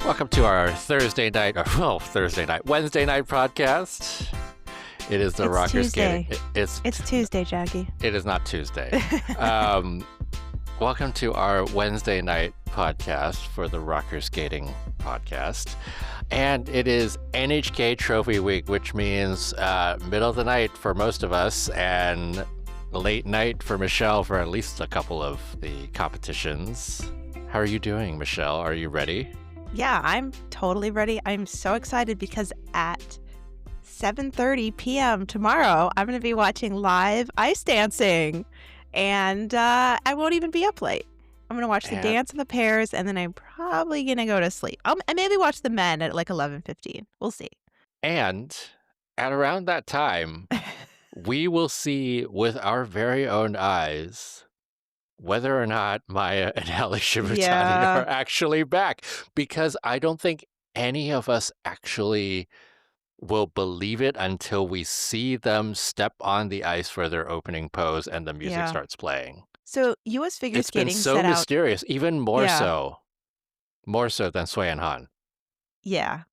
Welcome to our Wednesday night podcast. It is the Rockers Tuesday. Skating. It's Tuesday, Jackie. It is not Tuesday. Welcome to our Wednesday night podcast for the Rockers Skating podcast. And it is NHK Trophy week, which means middle of the night for most of us and late night for Michelle for at least a couple of the competitions. How are you doing, Michelle? Are you ready? Yeah, I'm totally ready. I'm so excited because at 7:30 p.m. tomorrow, I'm going to be watching live ice dancing. And I won't even be up late. I'm going to watch the dance of the pairs, and then I'm probably going to go to sleep. I maybe watch the men at like 11:15. We'll see. And at around that time, we will see with our very own eyes whether or not Maya and Ali Shibutani are actually back. Because I don't think any of us actually will believe it until we see them step on the ice for their opening pose and the music starts playing. So U.S. figure skating it's been so mysterious, even more so than Sui and Han. Yeah.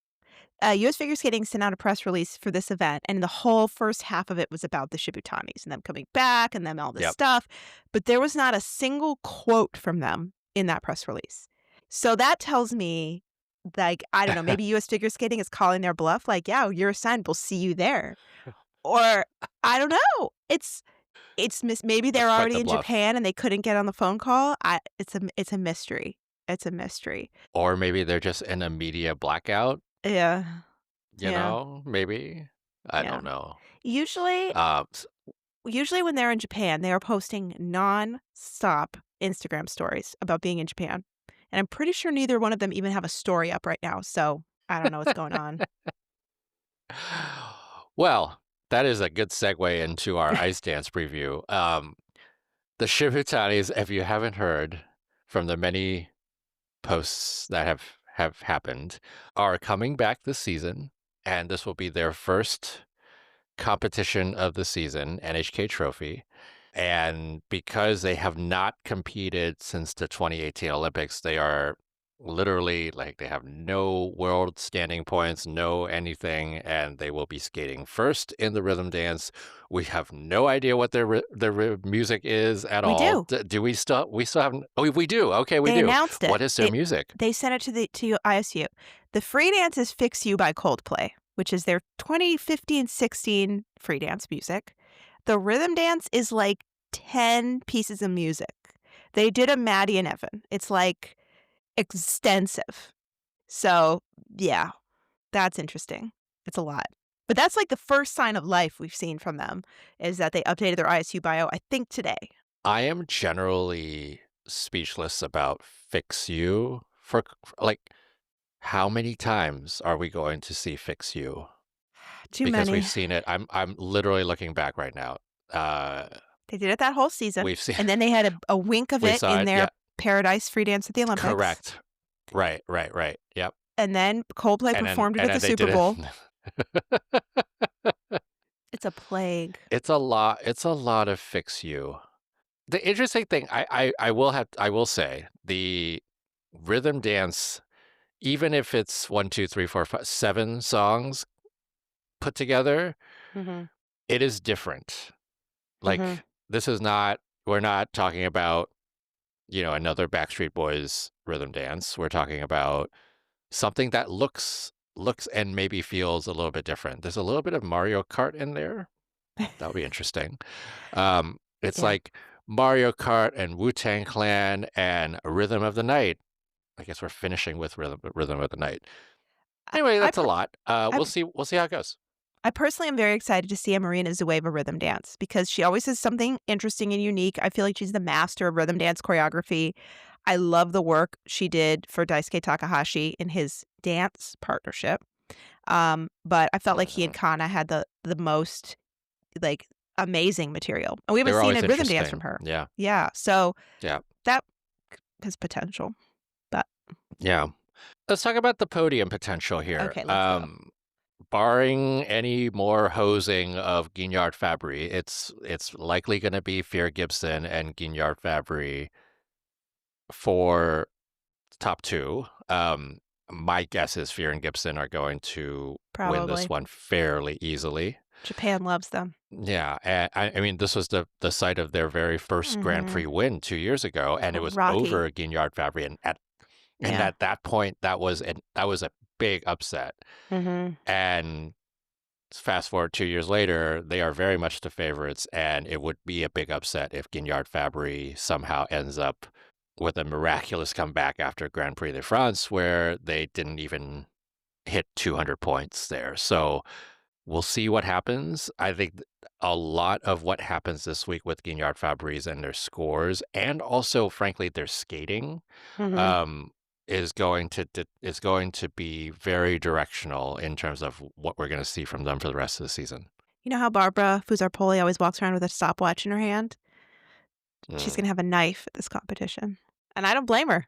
U.S. figure skating sent out a press release for this event, and the whole first half of it was about the Shibutanis and them coming back and them all this stuff. But there was not a single quote from them in that press release. So that tells me, like, I don't know, maybe U.S. figure skating is calling their bluff, like, yeah, you're assigned, we'll see you there. Or, I don't know. Maybe they're already in Japan and they couldn't get on the phone call. It's a mystery. It's a mystery. Or maybe they're just in a media blackout. Yeah. You know, maybe. I don't know. Usually when they're in Japan, they are posting non-stop Instagram stories about being in Japan. And I'm pretty sure neither one of them even have a story up right now. So I don't know what's going on. Well, that is a good segue into our ice dance preview. The Shibutanis, if you haven't heard from the many posts that have happened, are coming back this season, and this will be their first competition of the season, NHK Trophy. And because they have not competed since the 2018 Olympics, they are literally like they have no world standing points, no anything, and they will be skating first in the rhythm dance. We have no idea what their music is at all. Do we still? We still haven't. Oh, we do. Okay, we do. They announced it. What is their music? They sent it to ISU. The free dance is "Fix You" by Coldplay, which is their 2015-16 free dance music. The rhythm dance is like 10 pieces of music. They did a Maddie and Evan. It's like extensive. So, yeah, that's interesting. It's a lot. But that's like the first sign of life we've seen from them is that they updated their ISU bio, I think, today. I am generally speechless about Fix You. For like, how many times are we going to see Fix You? Too because many. We've seen it. I'm literally looking back right now. They did it that whole season. We've seen, and then they had a wink of it in their Paradise free dance at the Olympics. Correct. Right. Yep. And then Coldplay performed it at the Super Bowl. It's a plague. It's a lot of Fix You. The interesting thing, I will say, the rhythm dance, even if it's 1, 2, 3, 4, 5, 7 songs put together, it is different. Like this is not. We're not talking about, another Backstreet Boys rhythm dance. We're talking about something that looks and maybe feels a little bit different. There's a little bit of Mario Kart in there. That would be interesting. It's like Mario Kart and Wu-Tang Clan and Rhythm of the Night. I guess we're finishing with Rhythm of the Night. Anyway, that's a lot. We'll see how it goes. I personally am very excited to see a Marina Zueva rhythm dance because she always has something interesting and unique. I feel like she's the master of rhythm dance choreography. I love the work she did for Daisuke Takahashi in his dance partnership. But I felt like he and Kana had the most like amazing material. And we haven't seen a rhythm dance from her. Yeah. Yeah. So that has potential. But yeah. Let's talk about the podium potential here. Okay, let's go. Barring any more hosing of Guignard Fabry, it's likely going to be Fear Gibson and Guignard Fabry for top two. My guess is Fear and Gibson are going to win this Probably. one fairly easily. Japan loves them. Yeah, and I mean, this was the site of their very first Grand Prix Mhm. win 2 years ago, and it was Rocky. over Guignard Fabry, and Yeah. at that point, that was a big upset. Mhm. And fast forward 2 years later, they are very much the favorites, and it would be a big upset if Guignard Fabry somehow ends up with a miraculous comeback after Grand Prix de France, where they didn't even hit 200 points there. So we'll see what happens. I think a lot of what happens this week with Guignard Fabries and their scores, and also, frankly, their skating, Mhm. um, is going to be very directional in terms of what we're going to see from them for the rest of the season. You know how Barbara Fusar-Poli always walks around with a stopwatch in her hand? She's Mm. gonna have a knife at this competition, and I don't blame her.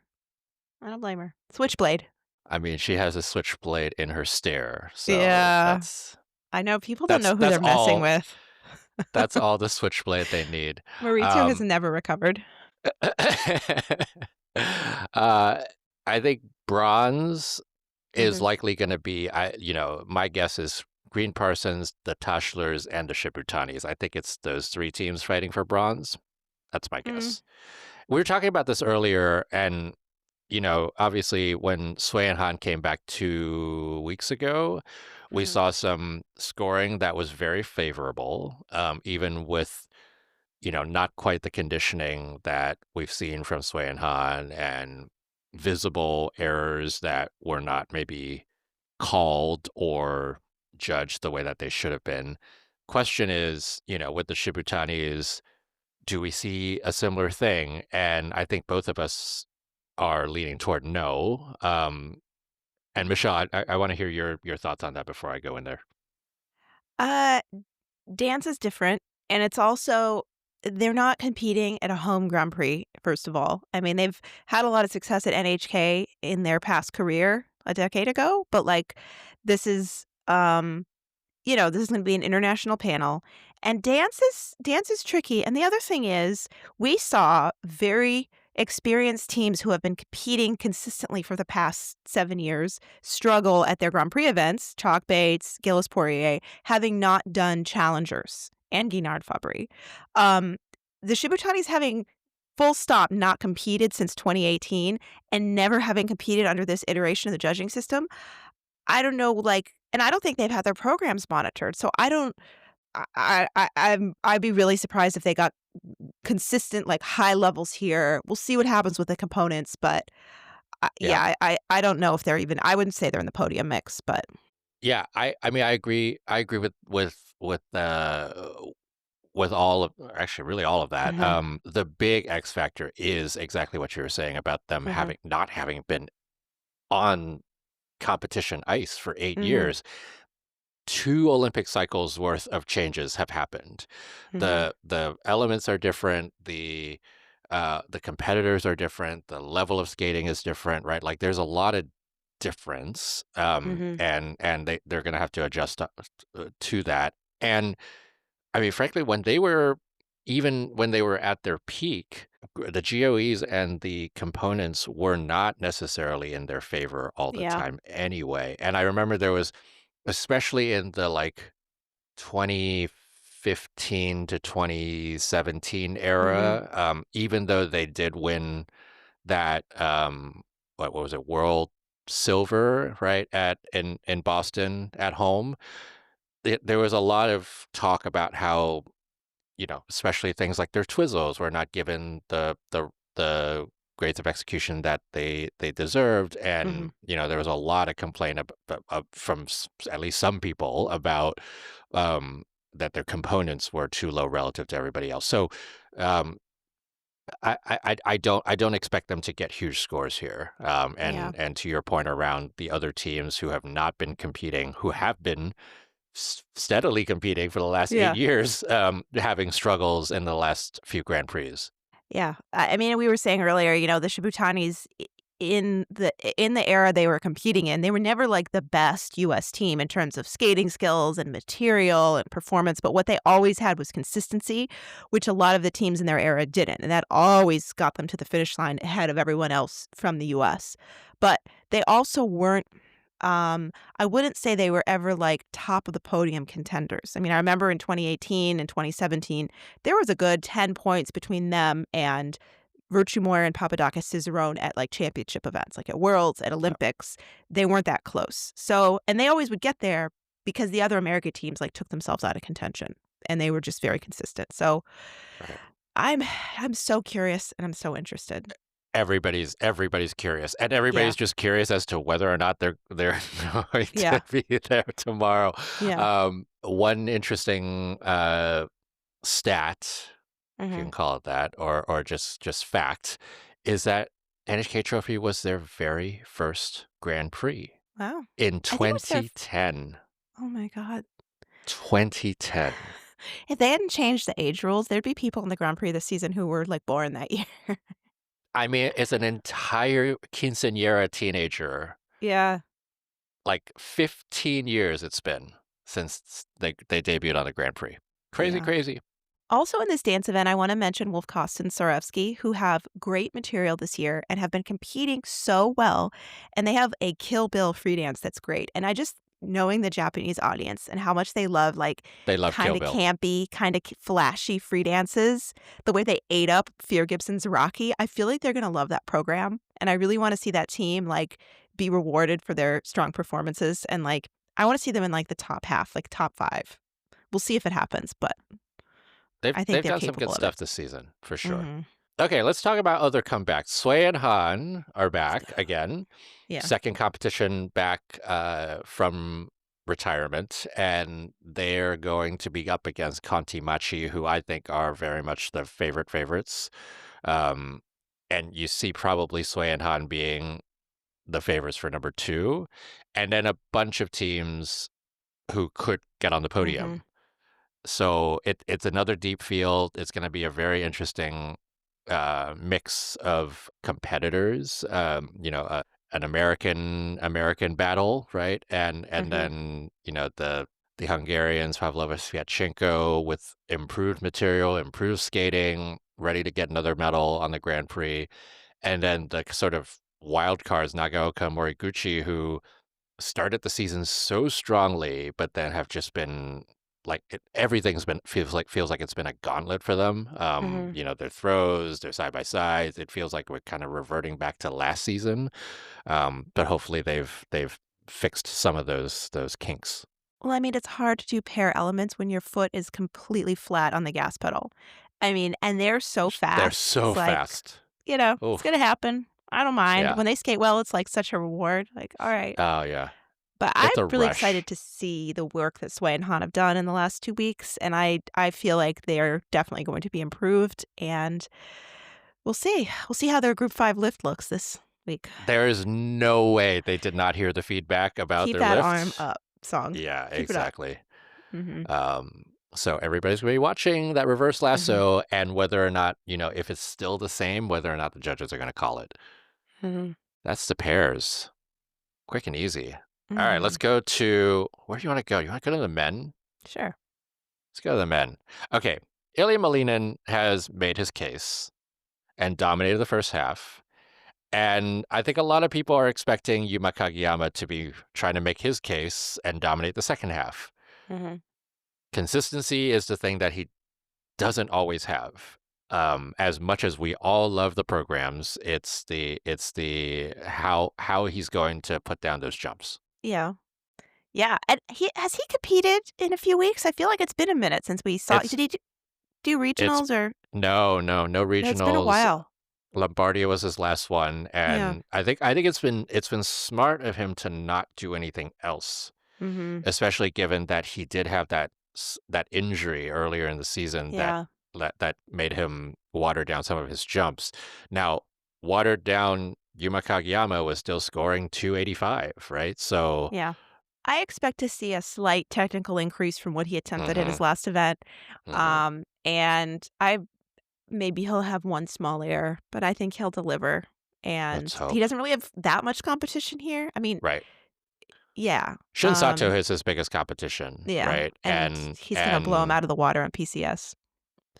I don't blame her. Switchblade. I mean, she has a switchblade in her stare, so Yeah. I know people don't that's know who that's they're messing all with. that's all the switchblade they need. Maurizio has Um, never recovered. uh, I think bronze is Mhm. likely going to be, my guess is Green Parsons, the Tashlers, and the Shibutanis. I think it's those three teams fighting for bronze. That's my Mm. guess. We were talking about this earlier, and obviously when Sui and Han came back 2 weeks ago, we Mhm. saw some scoring that was very favorable, even with not quite the conditioning that we've seen from Sui and Han and visible errors that were not maybe called or judged the way that they should have been. Question is, with the Shibutanis, do we see a similar thing? And I think both of us are leaning toward no. And Michelle, I want to hear your thoughts on that before I go in there. Uh, Dance is different, and it's also they're not competing at a home Grand Prix, first of all. I mean, they've had a lot of success at NHK in their past career a decade ago, but, like, this is, this is gonna be an international panel, and dance is tricky, and the other thing is, we saw very experienced teams who have been competing consistently for the past 7 years struggle at their Grand Prix events, Chalk Bates, Gilles Poirier, having not done challengers, and Guinard Fabry. Um, the Shibutanis having full stop not competed since 2018 and never having competed under this iteration of the judging system, I don't know, like, and I don't think they've had their programs monitored, so I don't I'd be really surprised if they got consistent, like, high levels here. We'll see what happens with the components, but, Yeah. yeah, I don't know if they're even I wouldn't say they're in the podium mix, but Yeah, I mean, I agree with all of, actually really all of that. Mhm, The big X factor is exactly what you were saying about them mhm, not having been on competition ice for 8 mhm, years. 2 Olympic cycles worth of changes have happened. mhm, The elements are different, the competitors are different, the level of skating is different, right? Like, there's a lot of difference, mhm, and they're gonna have to adjust to that. And I mean, frankly, even when they were at their peak, the GOEs and the components were not necessarily in their favor all the yeah, time anyway. And I remember there was, especially in the like 2015 to 2017 mhm, era, even though they did win that, what was it, world silver, right, in Boston at home, there was a lot of talk about how, especially things like their Twizzles were not given the grades of execution that they deserved, mhm, and there was a lot of complaint from at least some people about, um, that their components were too low relative to everybody else. So, um, I don't expect them to get huge scores here. yeah, And to your point around the other teams who have not been competing, who have been steadily competing for the last 8 yeah. years, having struggles in the last few Grand Prix. Yeah. I mean, we were saying earlier, the Shibutanis, in the era they were competing in, they were never, like, the best US team in terms of skating skills and material and performance, but what they always had was consistency, which a lot of the teams in their era didn't, and that always got them to the finish line ahead of everyone else from the US. But they also weren't, I wouldn't say they were ever, like, top of the podium contenders. I mean, I remember in 2018 and 2017, there was a good 10 points between them and Virtue and Papadakis Cicerone at, like, championship events, like, at Worlds, at Yep. Olympics. They weren't that close. So and they always would get there because the other American teams, like, took themselves out of contention, and they were just very consistent. So Right. I'm I'm so curious, and I'm so interested. Everybody's curious, and Yeah. everybody's just curious as to whether or not they're going Yeah. to be there tomorrow. Yeah. One interesting stat, if you can Mhm. call it that, or just fact, is that NHK Trophy was their very first Grand Prix Wow. in I think it was their f 2010. oh my god. 2010. If they hadn't changed the age rules, there'd be people in the Grand Prix this season who were, like, born that year. I mean, it's an entire quinceañera teenager. Yeah. Like 15 years it's been since they debuted on the Grand Prix. Crazy, Yeah. crazy. Also in this dance event, I want to mention Wolf Kost and Sorevsky, who have great material this year and have been competing so well. And they have a Kill Bill free dance that's great. And I just, knowing the Japanese audience and how much they love, like, They love kind Kill of Bill. campy, kind of flashy free dances, the way they ate up Fear Gibson's Rocky, I feel like they're going to love that program. And I really want to see that team, like, be rewarded for their strong performances. And, like, I want to see them in, like, the top half, like, top five. We'll see if it happens, but They've I think they've they're done some good capable of it. stuff this season, for sure. Mhm. Okay, let's talk about other comebacks. Sui and Han are back again. Yeah. Second competition back from retirement, and they're going to be up against Conti Machi, who I think are very much the favorites. Um, and you see probably Sui and Han being the favorites for number 2, and then a bunch of teams who could get on the Mhm. podium. So it's another deep field. It's going to be a very interesting mix of competitors. An American battle, right? And Mhm. then the Hungarians, Pavlova Sviatchenko, with improved material, improved skating, ready to get another medal on the Grand Prix. And then the sort of wild cards, Nagaoka Moriguchi, who started the season so strongly, but then have just been like everything's been feels like it's been a gauntlet for them. Mhm. Their throws, their side by sides. It feels like we're kind of reverting back to last season. But hopefully they've fixed some of those kinks. Well, I mean, it's hard to do pair elements when your foot is completely flat on the gas pedal. I mean, and they're so They're fast. so It's like, fast. it's Oh, gonna happen. I don't mind. yeah. When they skate well, it's like such a reward. Like, all right. Oh, yeah. But I'm It's a really rush. excited to see the work that Sway and Han have done in the last 2 weeks, and I feel like they're definitely going to be improved, and we'll see. We'll see how their Group 5 lift looks this week. There is no way they did not hear the feedback about Keep their that arm lift. up song. Yeah, Keep it up. exactly. Mhm. Um, so everybody's going to be watching that reverse Mhm. lasso, and whether or not, if it's still the same, whether or not the judges are going to call it. Mhm. That's the pairs. Quick and easy. All right, let's Mhm. go to, where do you want to go? You want to go to the men? Sure. Let's go to the men. Okay. Ilya Malinin has made his case and dominated the first half. And I think a lot of people are expecting Yuma Kagiyama to be trying to make his case and dominate the second half. Mhm. Consistency is the thing that he doesn't always have. As much as we all love the programs, it's the how he's going to put down those jumps. Yeah. Yeah, and he competed in a few weeks? I feel like it's been a minute since we saw It's did he do it's regionals or no no, it's been a regionals. while. Lombardia was his last one, Yeah. and I think it's been smart of him to not do anything else, Mhm. especially given that he did have that injury earlier in the season that Yeah. that made him water down some of his jumps. Now, watered down Yuma Kagiyama was still scoring 285, right? So, Yeah. I expect to see a slight technical increase from what he attempted at his mhm, last event, mhm. and maybe he'll have one small error, but I think he'll deliver. and Let's he hope. doesn't really have that much competition here. I mean, Right. yeah, Shun Sato is his biggest competition, yeah, right? and he's gonna blow him out of the water on PCS.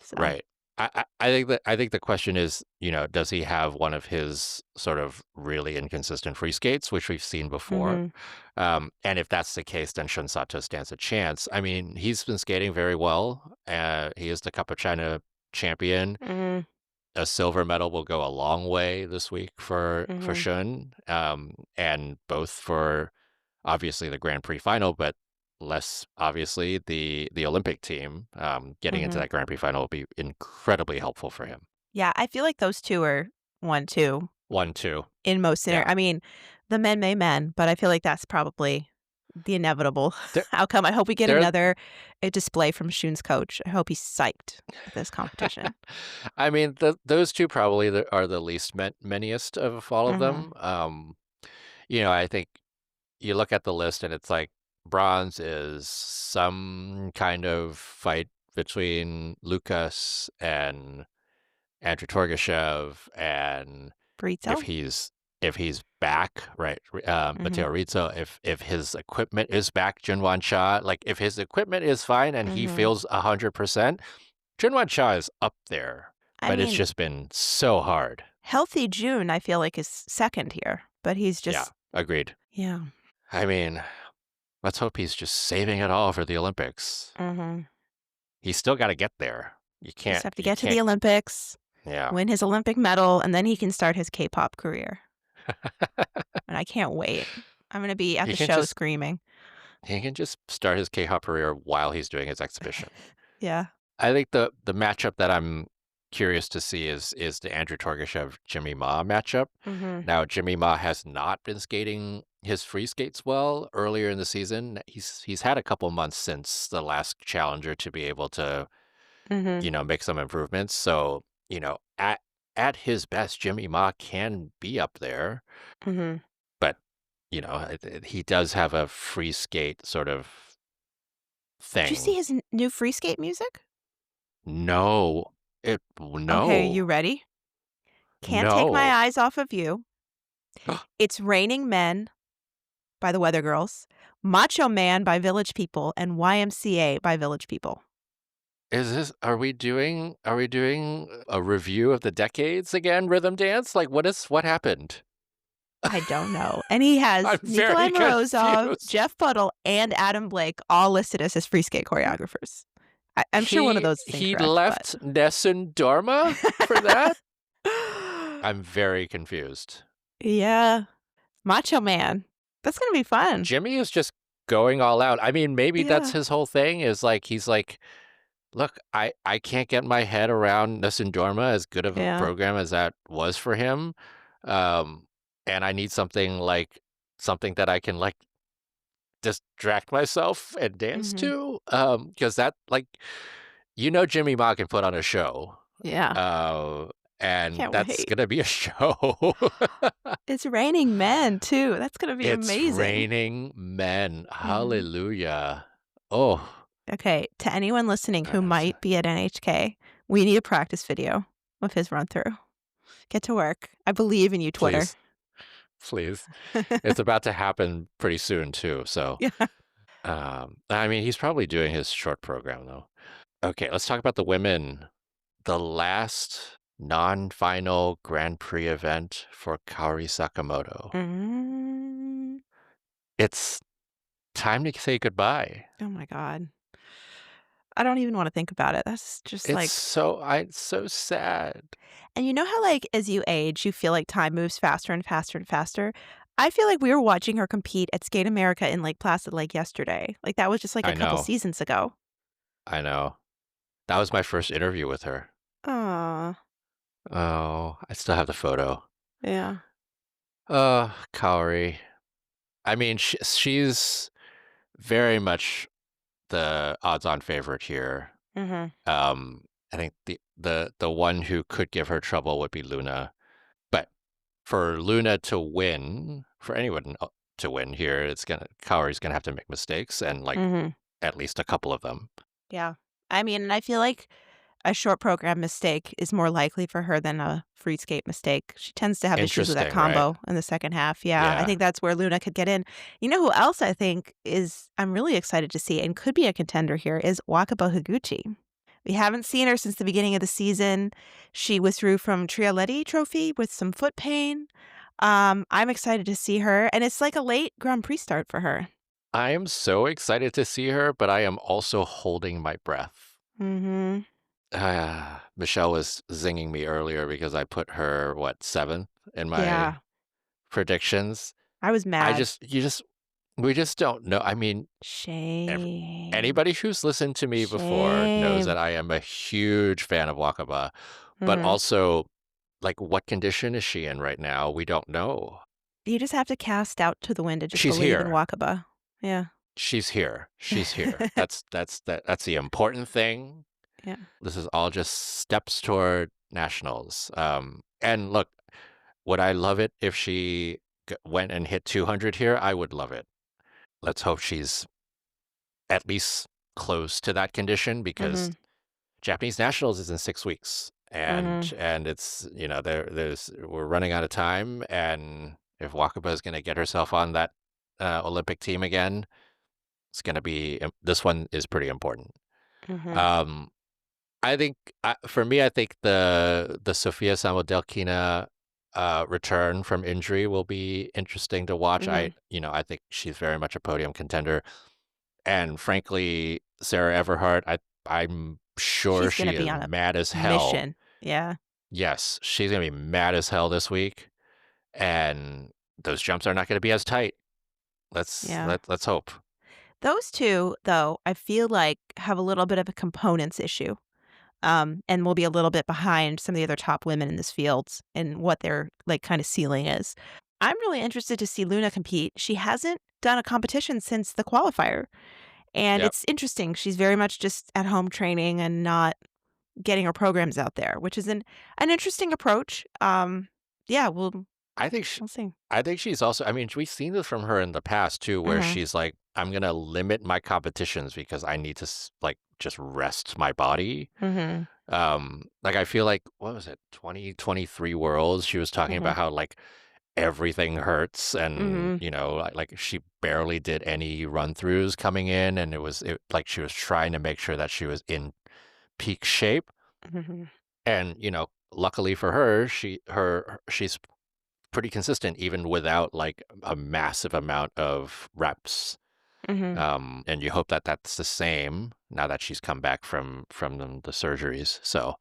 So, Right. I think the question is, does he have one of his sort of really inconsistent free skates, which we've seen before? mhm, And if that's the case, then Shun Sato stands a chance. I mean, he's been skating very well. He is the Cup of China champion. mhm, A silver medal will go a long way this week for mhm, Shun, and both for obviously the Grand Prix final, but less obviously the Olympic team. Getting into mhm. that Grand Prix final will be incredibly helpful for him. Yeah, I feel like those 2 are 1-2 One, two, in most yeah. I mean, the men may men, but I feel like that's probably the inevitable They're outcome. I hope we get they're another a display from Shun's coach. I hope he's psyched at this competition. I mean, those two probably are the least manyest of all of Mhm, them. I think you look at the list and it's like bronze is some kind of fight between Lucas and Andrew Torgashev, and if Burrito? he's if he's back, right, Mhm, Matteo Rizzo, if his equipment is back, Junwan Cha, like if his equipment is fine and he mhm. feels 100%, Junwan Cha is up there, I but it's mean, just been so hard. healthy June, I feel like is 2nd here, but he's Yeah, just agreed. yeah, I mean, let's hope he's just saving it all for the Olympics. mhm. He's still got to get there. You Just can't, have to you get to the can't, Olympics, yeah. win his Olympic medal, and then he can start his K-pop career, and I can't wait. I'm gonna be at he the can show just screaming. he can just start his K-pop career while he's doing his exhibition. Yeah. I think the matchup that I'm curious to see is the Andrew Torgashev Jimmy Ma matchup. Mhm, Now, Jimmy Ma has not been skating his free skates well earlier in the season. He's had a couple months since the last challenger to be able to, mhm, make some improvements. So, at his best, Jimmy Ma can be up there, mhm. but he does have a free skate sort of Did you see thing. his new free skate music? No, Okay, you no, ready? Can't Take My no. Eyes Off of You, It's Raining Men by the Weather Girls, Macho Man by Village People, and YMCA by Village People. Are we doing a review of the decades again, Rhythm Dance? Like, what happened? I don't know. And he has I'm Nikolai very Morozov, confused. Jeff Puddle, and Adam Blake all listed as his free skate choreographers. I'm sure one of He those is he incorrect, but left Nessun Dorma for that? I'm very confused. yeah, Macho Man. That's gonna be fun. Jimmy is just going all out. I mean, maybe that's Yeah, his whole thing is like he's like, "Look, I can't get my head around Nessun Dorma, as good of a yeah. program as that was for him, um, and I need something that I can, like, distract myself and dance Mhm. to, because that, like, Jimmy Ma can put on a show, Yeah. uh, and Can't that's wait. gonna be a show. It's raining men too. That's gonna be It's amazing. raining men. Mhm. Hallelujah. Oh, Okay, to anyone listening who that's might be at NHK, we need a practice video of his run through. Get to work. I believe in you, Twitter. please, please. It's about to happen pretty soon too, so, Yeah. I mean, he's probably doing his short program, though. Okay, let's talk about the women. The last non-final Grand Prix event for Kaori Sakamoto. Mm. It's time to say goodbye. Oh my god. I don't even wanna think about it. That's just like It's so sad. and you know how, like, as you age, you feel like time moves faster and faster and faster? I feel like we were watching her compete at Skate America in Lake Placid, like, yesterday. Like, that was just, like, a I couple know. seasons ago. I know. That was my first interview with her. Aw. Oh, I still have the photo. Yeah. Kaori. I mean, she's very much the odds-on favorite here. Mhm. I think the one who could give her trouble would be Luna. But for Luna to win, for anyone to win here, Kaori's gonna have to make mistakes and like Mhm. at least a couple of them. Yeah. I mean, and I feel like a short program mistake is more likely for her than a free skate mistake. She tends to have issues with that Interesting, right? combo in the second half. Yeah, I Yeah. think that's where Luna could get in. You know who else I think is I'm really excited to see and could be a contender here is Wakabo Higuchi. We haven't seen her since the beginning of the season. She withdrew from NHK Trophy with some foot pain. I'm excited to see her, and it's like a late Grand Prix start for her. I am so excited to see her, but I am also holding my breath. Mhm. Michelle was zinging me earlier because I put her, what, 7th in my Yeah, predictions. I was I mad. just, we just don't know. I mean, ev Shame. anybody who's listened to me before knows that Shame. I am a huge fan of Wakaba, but Mhm. also, like, what condition is she in right now? We don't know. You just have to cast doubt to the wind and just She's believe in here. Wakaba. Yeah. She's here. She's here. That's the important thing. Yeah. This is all just steps toward nationals. And look, would I love it if she went and hit 200 here? I would love it. Let's hope she's at least close to that condition because Mhm. Japanese nationals is in 6 weeks, Mhm. and it's there's we're running out of time, and if Wakaba is going to get herself on that Olympic team again, it's going to be this one is pretty important. Mhm. Um, I think for me, I think the Sofia Samodelkina return from injury will be interesting to watch. Mhm. I think she's very much a podium contender, and frankly, Sarah Everhart, I'm sure She's gonna she be is on a mad as hell. mission. Yeah. Yes, she's gonna be mad as hell this week, and those jumps are not gonna be as tight. Yeah. Let's hope. Those 2, though, I feel like have a little bit of a components issue, and will be a little bit behind some of the other top women in this field and what their, like, kinda ceiling is. I'm really interested to see Luna compete. She hasn't done a competition since the qualifier, and Yep. it's interesting. She's very much just at home training and not getting her programs out there, which is an interesting approach. Yeah, I think sh we'll see. I think she's also I mean, we've seen this from her in the past too, where Mhm, she's like, "I'm gonna limit my competitions because I need to like just rest my body." mhm, Like I feel like what was it, 2023 Worlds? She was talking mhm, about how like everything hurts, and mhm, like she barely did any run throughs coming in, and like she was trying to make sure that she was in peak shape. mhm, And luckily for her, she's pretty consistent even without like a massive amount of reps. mhm. And you hope that that's the same now that she's come back from the surgeries. So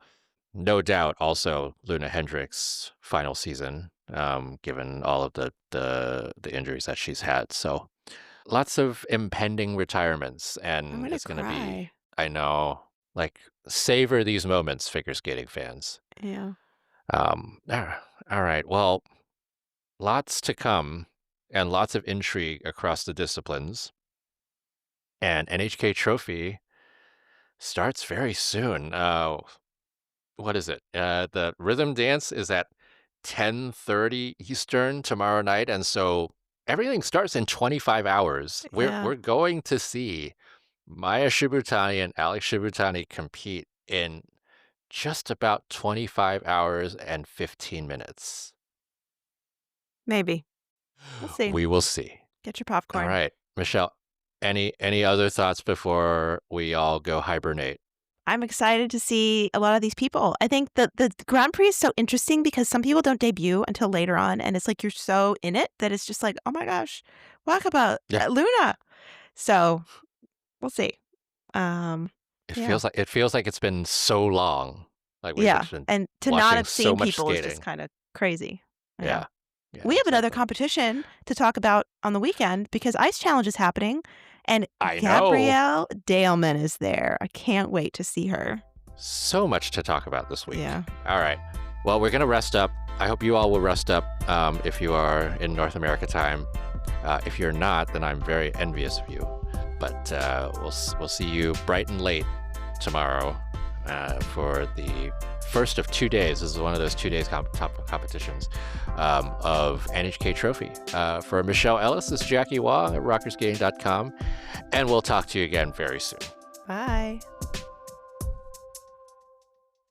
no doubt, also Luna Hendricks' final season, given all of the injuries that she's had. So lots of impending retirements, I'm and gonna it's gonna be, cry. I know, like savor these moments, figure skating fans. Yeah. All right. Well, lots to come and lots of intrigue across the disciplines. And NHK Trophy starts very soon. What is it? The rhythm dance is at 10:30 Eastern tomorrow night, and so everything starts in 25 hours. We're Yeah. we're going to see Maya Shibutani and Alex Shibutani compete in just about 25 hours and 15 minutes. Maybe. We'll see. We will see. Get your All popcorn. right, Michelle, any other thoughts before we all go hibernate? I'm excited to see a lot of these people. I think the Grand Prix is so interesting because some people don't debut until later on, and it's like you're so in it that it's just like, "Oh my gosh, Wakaba, Yeah, Luna." So, we'll see. Um, yeah. it feels like it's been so long. Like we've Yeah, just been and to not watching have so seen much people is just skating. kinda crazy. Yeah. Yeah. Yeah, We have another exactly. competition to talk about on the weekend because Ice Challenge is happening, and I know. Gabrielle Daleman is there. I can't wait to see her. So much to talk about this week. Yeah. All right. Well, we're going to rest up. I hope you all will rest up if you are in North America time. If you're not, then I'm very envious of you. But we'll see you bright and late tomorrow for the first of 2 days. This is one of those 2 days competitions of NHK Trophy. For Michelle Ellis, this is Jackie Waugh at rockerskating.com, and we'll talk to you again very soon. Bye.